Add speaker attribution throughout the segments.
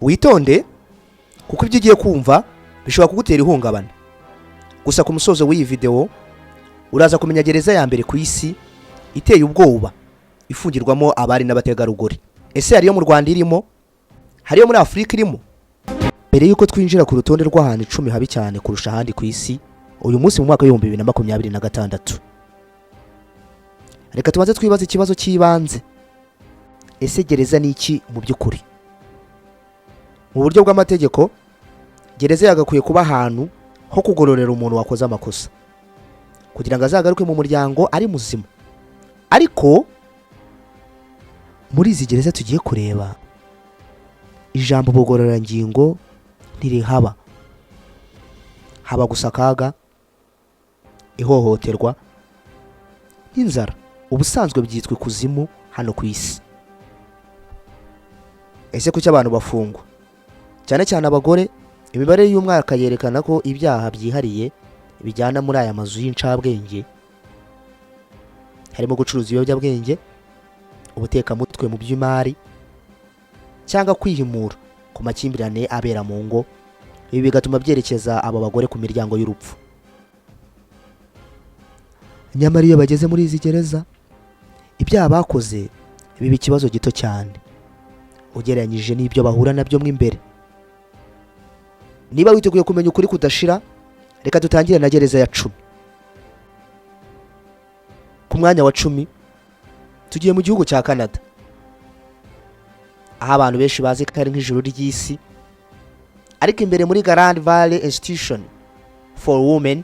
Speaker 1: witonde kuko ibyo ugiye kumva bishobora kugutera ihungabana. Gusa ku musozo w'iyi video uraza kumenya gereza ya mbere ku isi iteye ubwoba ifungirwamo abari n'abategarugori. Ese hariyo mu Rwanda irimo? Hariyo muri Afrika irimo? Mbere yuko twinjira ku rutonde rw'ahantu 10 habi cyane kurusha ahandi ku isi uyu munsi mu mwaka wa 2026, reka tubanze twibaza ikibazo cy'ibanze. Ese gereza ni iki mu by'ukuri? Mu buryo bw'amategeko, gereza yagakwiye kuba ahantu ho kugororera umuntu wakoze amakosa kugira ngo azagaruke mu muryango ari muzima. Ariko muri izi gereza tugiye kureba, ijambo bugororangingo ntirihaba. Haba gusa akaga, ihohoterwa, inzara. Ubusanzwe byitwa ikuzimu hano ku isi. Ese kuki abantu bafungwa? Cyane cyane abagore, imibare y'umwaka yerekana ko ibyaha byihariye bijyana muri aya mazu y'incabwenge harimo gucuruza ibiyobyabwenge, ubutekamutwe mu by'imari, cyangwa kwihimura ku makimbirane abera mu ngo. Ibi bigatuma byerekeza aba bagore ku miryango y'urupfu. Nyamara iyo bageze muri izi gereza, ibyaha bakoze biba ikibazo gito cyane ugereranyije n'ibyo bahura nabyo mu imbere. Niba witeguye kumenya ukuri kudashira, reka dutangire na gereza ya 10. Ku mwanya wa 10 tugiye mu gihugu cya Canada, aho abantu benshi bazi ko ari nk'ijuru ry'isi. Ariko imbere muri Grand Valley Institution for Women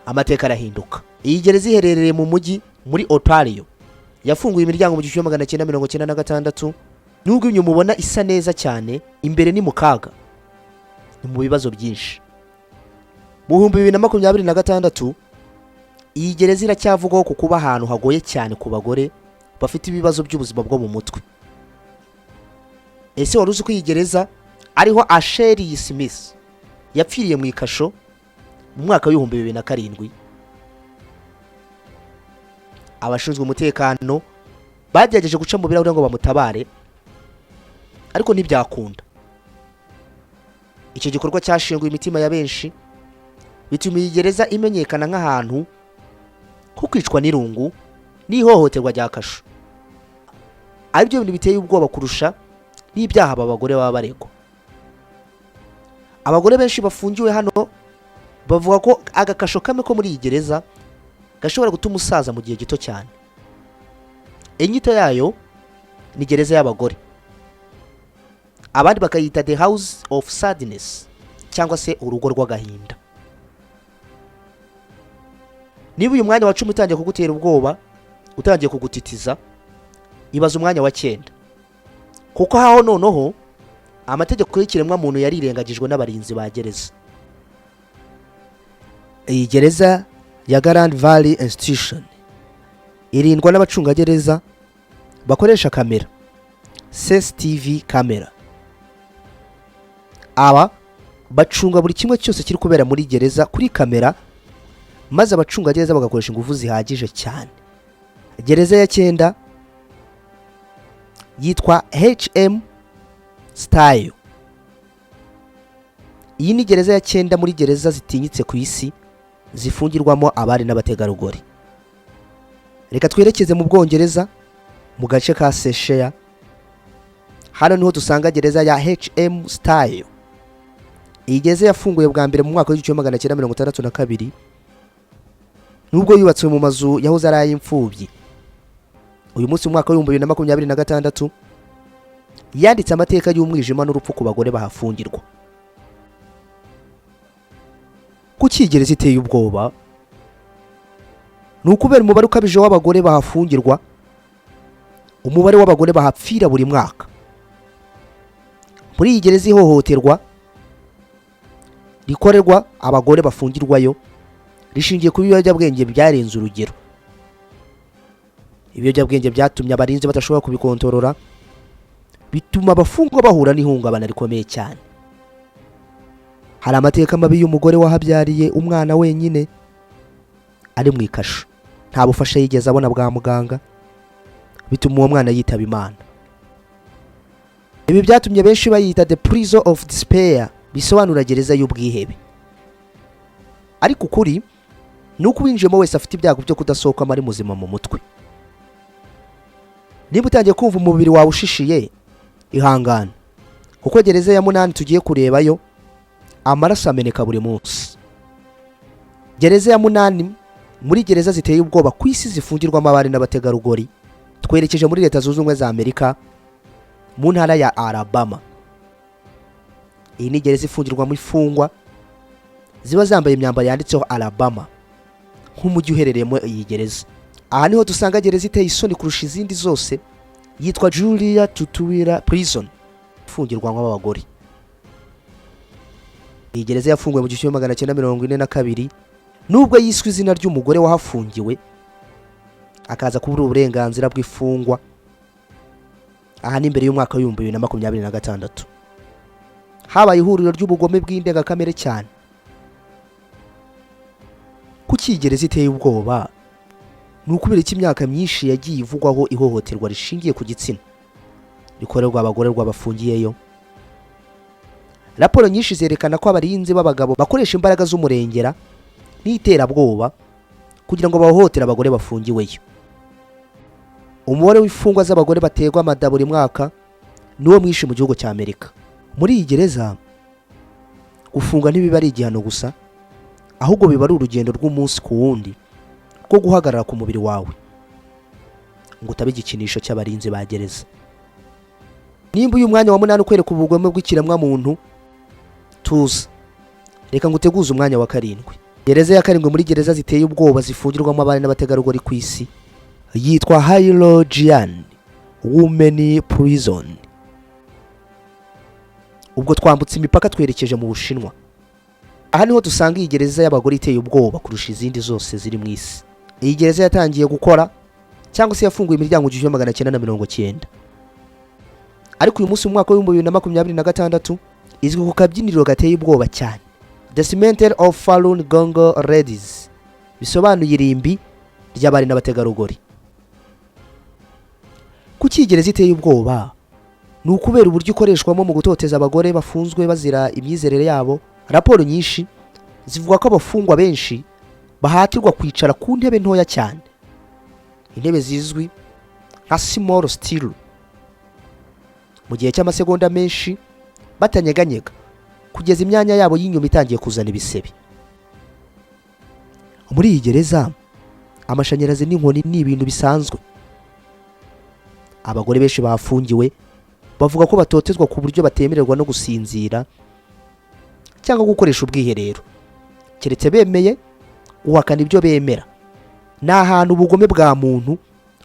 Speaker 1: amateka arahinduka. Iyi gereza iherereye mu mujyi muri Ontario, yafunguye imiryango mu 1996. Nubwo inyuma mubona isa neza cyane, imbere ni mu kaga, ni mu bibazo byinshi. Mu 2026 iyi gereza iracyavugwaho ku kuba ahantu hagoye cyane ku bagore bafite ibibazo by'ubuzima bwo mu mutwe. Ese wari uzi ko iyi gereza ariho Ashley Smith yapfiriye mu ikasho mu mwaka wa 2007? Abashinzwe umutekano bagerageje guca mu birahure ngo bamutabare, ariko ntibyakunda. Icyo gikorwa cyashinguye imitima ya benshi, bituma iyi gereza imenyekana nk'ahantu ko kwicwa n'irungu n'ihohoterwa rya kasho. Aribyo bintu biteye ubwoba kurusha n'ibyaha aba bagore baba baregwa. Abagore benshi bafungiwe hano bavuga ko agakasho kamwe ko muri iyi gereza gashobora gutuma umusaza mu gihe gito cyane. Inyito yayo ni gereza y'abagore, abandi bakayita the house of sadness cyangwa se urugo rw'agahinda. Niba uyu mwanya wa 10 utangiye kugutera ubwoba, utangiye kugutitiza, ibaza umwanya wa 9, kuko haho noneho amategeko y'ikiremwa muntu yarirengagijwe n'abarinzi ba gereza. Iyi gereza ya Grand Valley Institution irindwa n'abacungagereza bakoresha kamera, CCTV kamera. Aba bacunga buri kimwe cyose kiri kubera muri gereza kuri kamera, maze abacungagereza bagakoresha ingufu zihagije cyane. Gereza ya 9 yitwa HM Ziteye. Iyi ni gereza ya 9 muri gereza zitinyitse ku isi zifungirwamo abari n'abategarugori. Reka twerekeze mu Bwongereza mu gace ka Cheshire. Hano niho dusanga gereza ya HM Ziteye. Iyi gereza yafunguye bwa mbere mu mwaka wa 1962, nubwo yubatswe mu mazu yahoze ari ay'imfubyi. Uyu munsi mu mwaka wa 2026 yanditse amateka y'umwijima n'urupfu ku bagore bahafungirwa. Kuki gereza iteye ubwoba? Nukubera umubare ukabije w'abagore bahafungirwa, umubare w'abagore bahapfira buri mwaka. Muri iyi gereza ihohoterwa rikorerwa abagore bafungirwayo rishingiye ku biyobyabwenge byarenze urugero. Ibiyobyabwenge byatumye abarinzi badashobora kubikontorora, bituma abafungwa bahura n'ihungabana rikomeye cyane. Hari amateka mabi y'umugore wahabyariye umwana wenyine ari mu ikasho, nta bufasha yigeze abona bwa muganga, bituma uwo mwana yitaba Imana. Ibi byatumye benshi bayita the prison of despair, bisobanura gereza y'ubwihebe. Ariko ukuri nuko uwinjiyemo wese afite ibyago byo kudasohokamo ari muzima mu mutwe. Niba utangiye kumva umubiri wawe ushishiye, ihangana, kuko gereza ya 8 tugiye kurebayo amaraso ameneka buri munsi. Gereza ya 8 muri gereza ziteye ubwoba ku isi zifungirwamo abari n'abategarugori. Twerekeje muri Leta Zunze Ubumwe za Amerika mu ntara ya Alabama. Iyi ni gereza ifungirwamo imfungwa ziba zambaye imyambaro yanditseho Alabama nk'umujyi uherereyemo iyi gereza. Aha niho dusanga gereza iteye isoni kurusha izindi zose, yitwa Julia Tutuwira Prison, ifungirwamo abagore. Iyi gereza yafunguwe mu 1942 nubwo yiswe izina ry'umugore wahafungiwe akaza kubura uburenganzira bw'ifungwa. Aha ni mbere y'umwaka wa 2026 habaye ihuriro ry'ubugome bw'indengakamere cyane. Kuki gereza iteye ubwoba? Nukubera iki imyaka myinshi yagiye ivugwaho ihohoterwa rishingiye ku gitsina rikorerwa abagore rwabafungiyeyo. Raporo nyinshi zerekana ko abarinzi b'abagabo bakoresha imbaraga z'umurengera n'iterabwoba kugira ngo bahohotere abagore bafungiweyo. Umubare w'imfungwa z'abagore baterwa amada buri mwaka niwo mwinshi mu gihugu cya Amerika. Muri iyi gereza gufunga ntibiba ari igihano gusa, ahubwo biba ari urugendo rw'umunsi ku wundi rwo guhagarara ku mubiri wawe ngo utabe igikinisho cy'abarinzi ba gereza. Nimba uyu mwanya wa 8 ukwereka ubugome bw'ikiremwa muntu, tuza reka nguteguze umwanya wa 7. Gereza ya 7 muri gereza ziteye ubwoba zifungirwamo abari n'abategarugori ku isi yitwa Hylogian Women Prison. Ubwo twambutse imipaka twerekeje mu Bushinwa. Aha niho dusanga iyi gereza y'abagore iteye ubwoba kurusha izindi zose ziri mu isi. Iyi gereza yatangiye gukora cyangwa se yafunguye imiryango 1990, ariko uyu munsi mu mwaka wa 2026 izwi ku kabyiniro gateye ubwoba cyane, The Cemetery of Falun Gong Ladies, bisobanuye irimbi ry'abari n'abategarugori. Kuki gereza iteye ubwoba? Ni ukubera uburyo ikoreshwamo mu gutoteza abagore bafunzwe bazira imyizerere yabo. Raporo nyinshi zivuga ko abafungwa benshi bahatirwa kwicara ku ntebe ntoya cyane, intebe zizwi nka small stool, mu gihe cy'amasegonda menshi batanyeganyega kugeza imyanya yabo y'inyuma itangiye kuzana ibisebe. Muri iyi gereza amashanyarazi n'inkoni ni ibintu bisanzwe. Abagore benshi bafungiwe bavuga ko batotezwa ku buryo batemererwa no gusinzira cyangwa gukoresha ubwiherero keretse bemeye guhakana ibyo bemera. Ni ahantu ubugome bwa muntu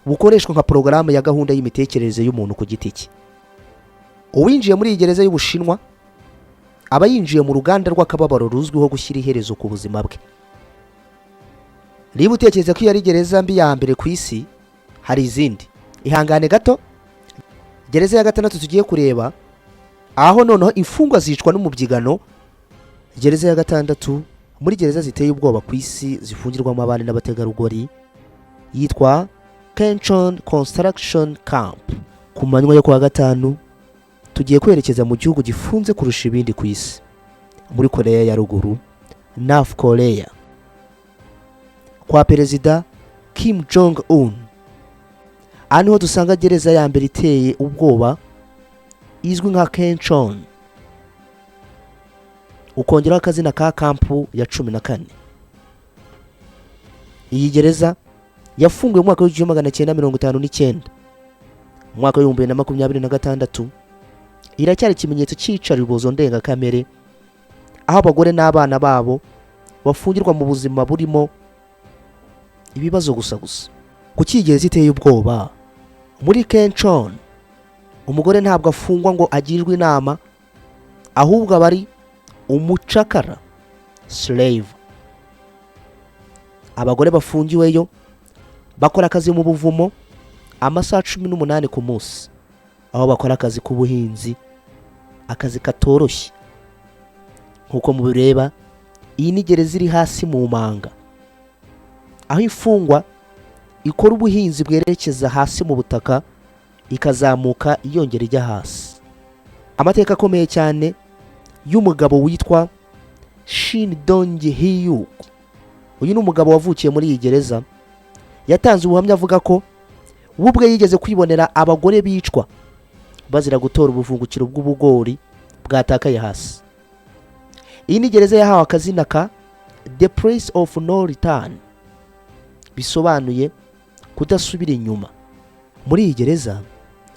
Speaker 1: bukoreshwa nka porogaramu ya gahunda y'imitekerereze y'umuntu ku giti cye. Uwinjiye muri iyi gereza y'Ubushinwa aba yinjiye mu ruganda rw'akababaro ruzwiho gushyira iherezo ku buzima bwe. Niba utekereza ko iyi ari gereza mbi ya mbere ku isi, hari izindi. Ihangane gato, gereza ya 6 tugiye kureba aho noneho imfungwa zicwa n'umubyigano. Gereza ya 6 muri gereza ziteye ubwoba ku isi zifungirwamo abari n'abategarugori yitwa Kenchon Construction Camp. Ku manywa yo kwa 5 tugiye kwerekeza mu gihugu gifunze kurusha ibindi ku isi, muri Korea ya Ruguru, North Korea, kwa Perezida Kim Jong Un. Aha niho dusanga gereza ya mbere iteye ubwoba izwi nka Kenchon, ukongeraho akazina ka kampu ya 14. Iyi gereza yafunguwe mu mwaka wa 1959. Mu mwaka wa 2026 iracyari ikimenyetso cy'icaribozo ndengakamere, aho abagore n'abana babo bafungirwa mu buzima burimo ibibazo gusa. Kuki gereza iteye ubwoba? Muri Kenchon umugore ntabwo afungwa ngo agirwe inama, ahubwo abari umucakara, slave. Abagore bafungiweyo bakora akazi mu buvumo amasaha 18 ku munsi, aho bakora akazi k'ubuhinzi, akazi katoroshye. Nkuko mubireba, iyi ni gereza iri hasi mu manga, aho ifungwa ikora ubuhinzi bwerekeza hasi mu butaka ikazamuka iyongera ijya hasi. amateka akomeye cyane y'umugabo witwa Shin Dong-hyuk. Uyu ni umugabo wavukiye muri iyi gereza. Yatanze ubuhamya avuga ko we ubwe yigeze kwibonera abagore bicwa bazira gutora ubuvungukiro bw'ubugori bwatakaye hasi. Iyi ni gereza yahawe akazina ka The Place of No Return, bisobanuye kudasubira inyuma. Muri iyi gereza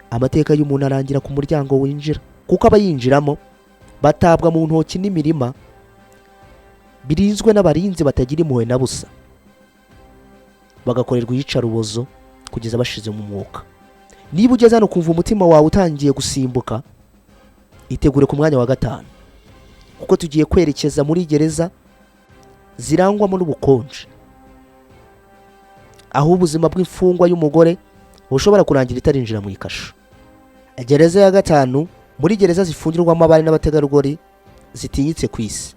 Speaker 1: amateka y'umuntu arangira ku muryango winjira, kuko abayinjiramo batabwa mu ntoki n'imirima birinzwe n'abarinzi batagira impuhwe na busa, bagakorerwa iyicarubozo kugeza bashize mu mwuka. Niba ugeze hano kumva umutima wawe utangiye gusimbuka, itegure ku mwanya wa 5, kuko tugiye kwerekeza muri gereza zirangwamo n'ubukonje, aho ubuzima bw'imfungwa y'umugore bushobora kurangira itarinjira mu ikasho. Gereza ya 5 muri gereza zifungirwamo abari n'abategarugori zitinyitse ku isi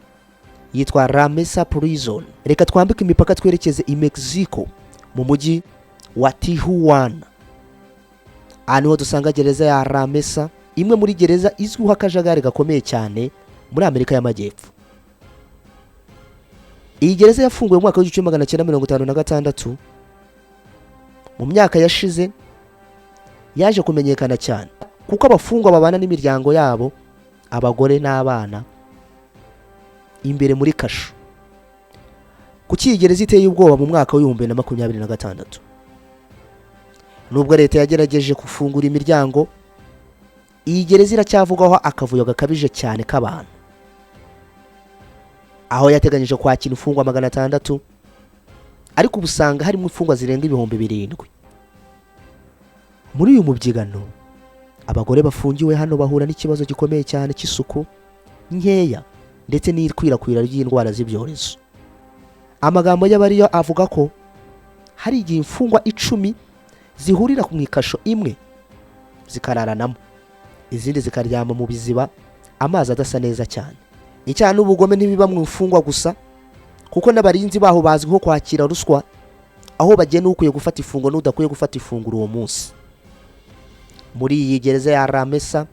Speaker 1: yitwa La Mesa Prison. Reka twambike imipaka twerekeze i Mexico mu mujyi wa Tijuana. Hano dusanga gereza ya La Mesa, imwe muri gereza izwiho akajagari gakomeye cyane muri Amerika y'Amajyepfo. Iyi gereza yafunguwe mu mwaka w'1956. Mu myaka yashize yaje kumenyekana cyane kuko abafungwa babana n'imiryango yabo, abagore n'abana, imbere muri kasho. Kuki iyi gereza iteye ubwoba mu mwaka w'2026? Nubwo leta yagerageje gufungura imiryango, iyi gereza iracyavugwaho akavuyo gakabije cyane k'abantu, aho yateganyije kwakira imfungwa 600, ariko ubusanga harimo imfungwa zirenga 7,000. Muri uyu mubyigano abagore bafungiwe hano bahura n'ikibazo gikomeye cyane cy'isuku nkeya ndetse n'ikwirakwira ry'indwara z'ibyorezo. Amagambo y'abariyo avuga ko hari igihe imfungwa 10 zihurira ku ikasho imwe zikararanamo, izindi zikaryama mu biziba amazi adasa neza cyane. Icyaha n'ubugome ntibiba mu imfungwa gusa, kuko n'abarinzi baho bazwiho kwakira ruswa, aho bagena ukwiye gufata ifungo n'udakwiye gufata ifunguro uwo munsi. Muri iyi gereza ya La Mesa,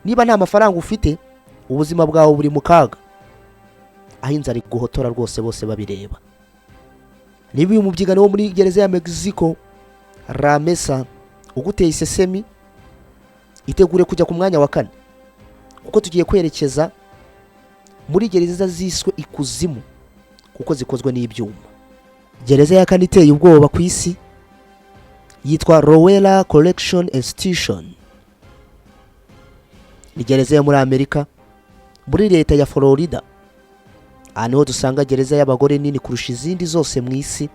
Speaker 1: niba nta mafaranga ufite, ubuzima bwawe buri mu kaga, aho inzara iguhotora rwose bose babireba. Niba uyu mubyigano wo muri gereza ya Mexico La Mesa uguteye isesemi, itegure kujya ku mwanya wa 4, kuko tugiye kwerekeza muri gereza ziswe ikuzimu kuko zikozwe n'ibyuma. Gereza ya 4 iteye ubwoba ku isi yitwa Lowell Correctional Institution. Ni gereza yo muri Amerika, muri leta ya Florida. Hano dusanga gereza y'abagore nini kurusha izindi zose mu isi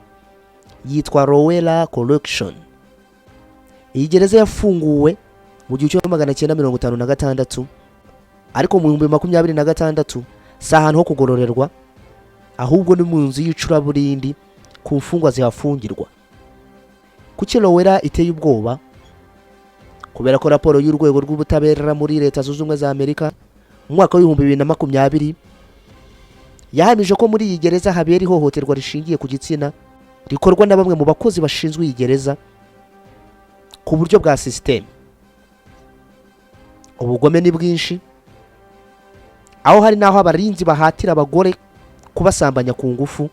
Speaker 1: yitwa Lowell Correctional. Iyi gereza yafunguwe mu 1956, ariko mu 2026 si ahantu ho kugororerwa, ahubwo ni mu nzu y'icuraburindi ku mfungwa zihafungirwa. Kuki Lowell iteye ubwoba? Kubera ko raporo y'urwego rw'ubutabera muri leta zunze ubumwe za Amerika mu mwaka w'2020 yahamije ko muri iyi gereza habera ihohoterwa rishingiye ku gitsina rikorwa na bamwe mu bakozi bashinzwe iyi gereza ku buryo bwa system. Ubugome ni bwinshi, aho hari naho abarinzi bahatira abagore kubasambanya ku ngufu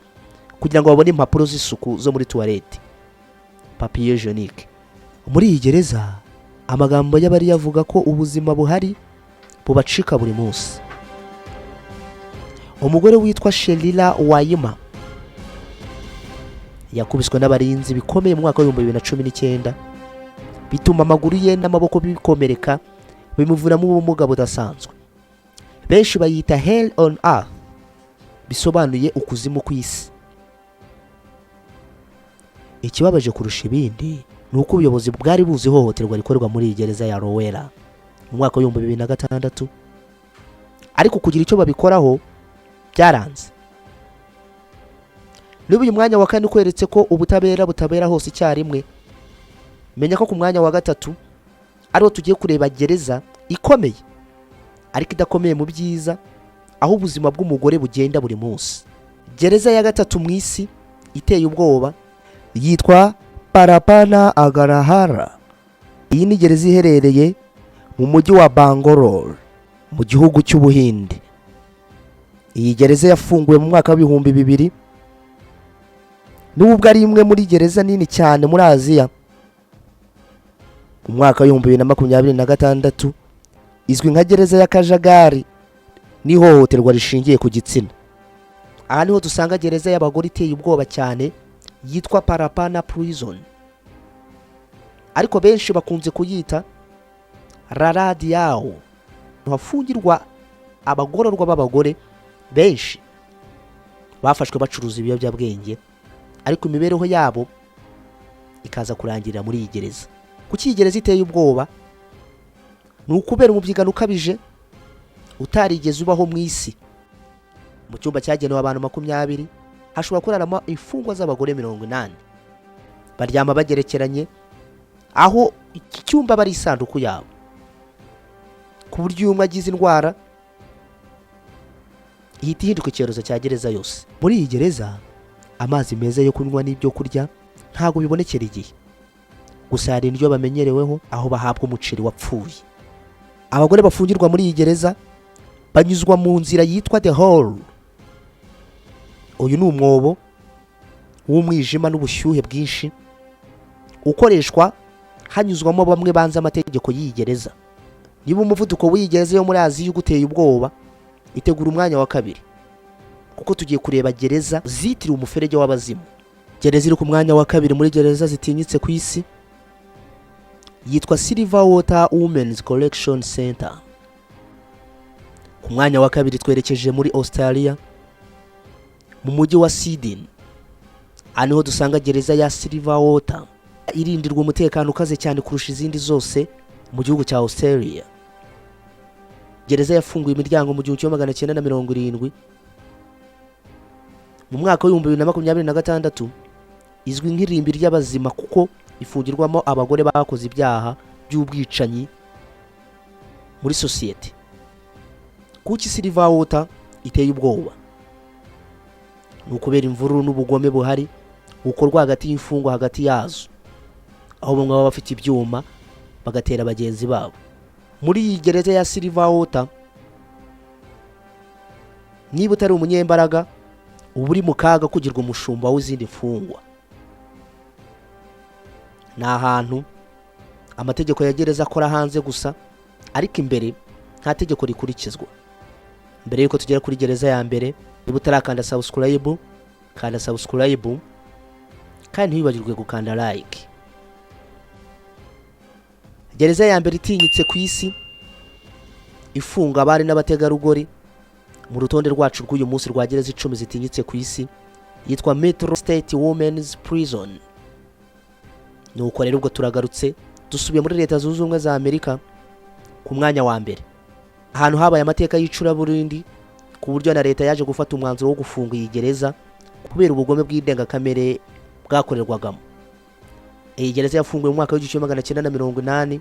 Speaker 1: kugira ngo babone impapuro z'isuku zo muri toilette, papier hygienique. Muri iyi gereza amagambo y'abari yavuga ko ubuzima buhari bubacika buri munsi. Umugore witwa Shelila Wayima yakubiswe n'abarinzi bikomeye mu mwaka w'2019, bituma amaguru ye n'amaboko bikomereka, bimuvunamo ubumuga budasanzwe. Benshi bayita hell on earth, bisobanuye ukuzimu ku isi. Ikibabaje kurusha ibindi ni uko ubuyobozi bwari buzi ihohoterwa rikorwa muri iyi gereza ya Lowell mu mwaka w'2006, ariko kugira icyo babikoraho byaranze. Niba uyu mwanya wa 4 kweretse ko ubutabera butabera hose icyarimwe, menya ko ku mwanya wa 3 ariho tugiye kureba gereza ikomeye ariko idakomeye mu byiza, aho ubuzima bw'umugore bugenda buri munsi. Gereza ya 3 mu isi iteye ubwoba yitwa Parapana Agarahara. Iyi ni gereza iherereye mu mujyi wa Bengaluru mu gihugu cy'Ubuhinde. Iyi gereza yafunguwe mu mwaka w'ibihumbi 2000, nubwo ari imwe muri gereza nini cyane muri Aziya. Mu mwaka w'ibihumbi 2026 izwi nka gereza y'akajagari n'ihohoterwa rishingiye ku gitsina. Aha niho dusanga gereza y'abagore iteye ubwoba cyane yitwa Parapana Prison, ariko benshi bakunze kuyita Raradiao. Hafungirwa abagororwa b'abagore benshi bafashwe bacuruza ibiyobyabwenge, ariko imibereho yabo ikaza kurangirira muri iyi gereza. Kuki iyi gereza iteye ubwoba? Ni ukubera umubyigano ukabije utarigeze ubaho mu isi. Mu cyumba cyagenewe abantu 20 hashobora kuraramo imfungwa z'abagore 80. Baryama bagerekeranye, aho iki cyumba bari isanduku yabo, ku buryo umwe agize indwara ihita ihinduka icyorezo cya gereza yose. Muri iyi gereza amazi meza yo kunywa n'ibyo kurya ntago bibonekera igihe, gusa hari indyo bamenyereweho aho bahabwa umuceri wapfuye. Abagore bafungirwa muri iyi gereza banyuzwa mu nzira yitwa the hall. Uyu ni umwobo w'umwijima n'ubushyuhe bwinshi ukoreshwa hanyuzwamo bamwe banze amategeko y'iyi gereza. Niba umuvuduko w'iyi gereza yo muri Aziya uguteye ubwoba, itegura umwanya wa 2, kuko tugiye kureba gereza zitiriwe umuferege w'abazimu. Gereza iri ku mwanya wa 2 muri gereza zitinyitse ku isi yitwa Silverwater Women's Correction Center. Ku mwanya wa 2 twerekeje muri Australia mu mujyi wa Sydney. Aniho dusanga gereza ya Silverwater irindirwa umutekano ukaze cyane kurusha izindi zose mu gihugu cya Australia. Gereza yafunguye imiryango mu 1970 mu mwaka wa 2026 izwi nk'irimbi ry'abazima kuko ifungirwamo abagore bakoze ibyaha by'ubwicanyi muri society. Kuki Silverwater iteye ubwoba? Ni ukubera imvururu n'ubugome buhari bukorwa hagati y'imfungwa hagati yazo, aho bamwe baba bafite ibyuma bagatera bagenzi babo. Muri iyi gereza ya Silverwater, niba utari umunyembaraga uba uri mu kaga kugirwa umushumba w'izindi mfungwa. Ni ahantu amategeko ya gereza akora hanze gusa, ariko imbere nta tegeko rikurikizwa. Mbere yuko tugera kuri gereza ya mbere, niba utarakanda subscribe, kanda subscribe kandi ntibibagirwe gukanda like. Gereza ya mbere itinyitse ku isi ifunga abari n'abategarugori mu rutonde rwacu rw'uyu munsi rwa gereza 10 zitinyitse ku isi yitwa Metro State Women's Prison. Nuko rero ubwo turagarutse dusubiye muri Leta Zunze Ubumwe za Amerika ku mwanya wa mbere, ahantu habaye amateka y'icuraburindi ku buryo na leta yaje gufata umwanzuro wo gufunga iyi gereza kubera ubugome bw'indengakamere bwakorerwagamo. Iyi gereza yafunguwe mu mwaka w'1980.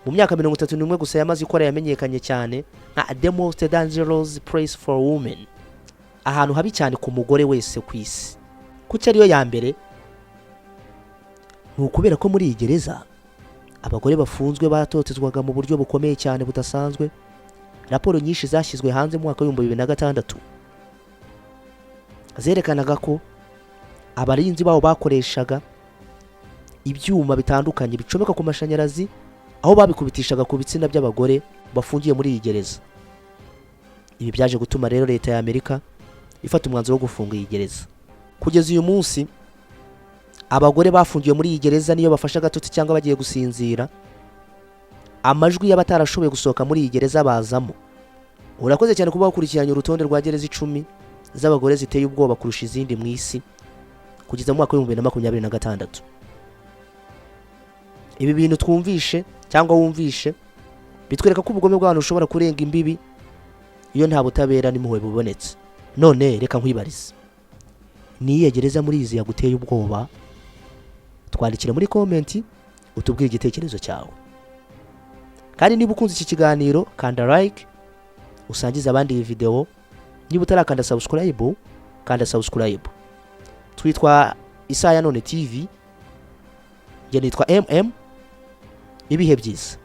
Speaker 1: Mu myaka 31 gusa yamaze ikora yamenyekanye cyane nka the most dangerous place for women, ahantu habi cyane ku mugore wese ku isi. Kuki ariyo ya mbere? Ni ukubera ko muri iyi gereza abagore bafunzwe batotezwaga mu buryo bukomeye cyane budasanzwe. Raporo nyinshi zashyizwe hanze mu mwaka wa 2006 zerekanaga ko abarinzi babo bakoreshaga ibyuma bitandukanye bicomeka ku mashanyarazi, aho babikubitishaga ku bitsina by'abagore bafungiye muri iyi gereza. Ibi byaje gutuma rero leta ya Amerika ifata umwanzuro wo gufunga iyi gereza. Kugeza uyu munsi abagore bafungiye muri iyi gereza niyo bafasha gatotsi cyangwa bagiye gusinzira, amajwi y'abatarashoboye gusohoka muri iyi gereza bazamo. Urakoze cyane kuba ukurikiranye urutonde rwa gereza 10 z'abagore ziteye ubwoba kurusha izindi mu isi kugeza mu mwaka wa 2026. Ibi bintu twumvishe cyangwa wumvishe bitwereka ko ubugome bw'abantu ushobora kurenga imbibi iyo nta butabera n'impuhwe bubonetse. None reka nkwibarize, niye gereza muri izi yaguteye ubwoba? Twandikira muri comment utubwire igitekerezo cyawe. Kandi niba ukunze iki kiganiro kanda like, usangiza abandi iyi video. Niba utarakanda subscribe, kanda subscribe. Twitwa Isaya None TV, nge nitwa MM. ibihe byiza.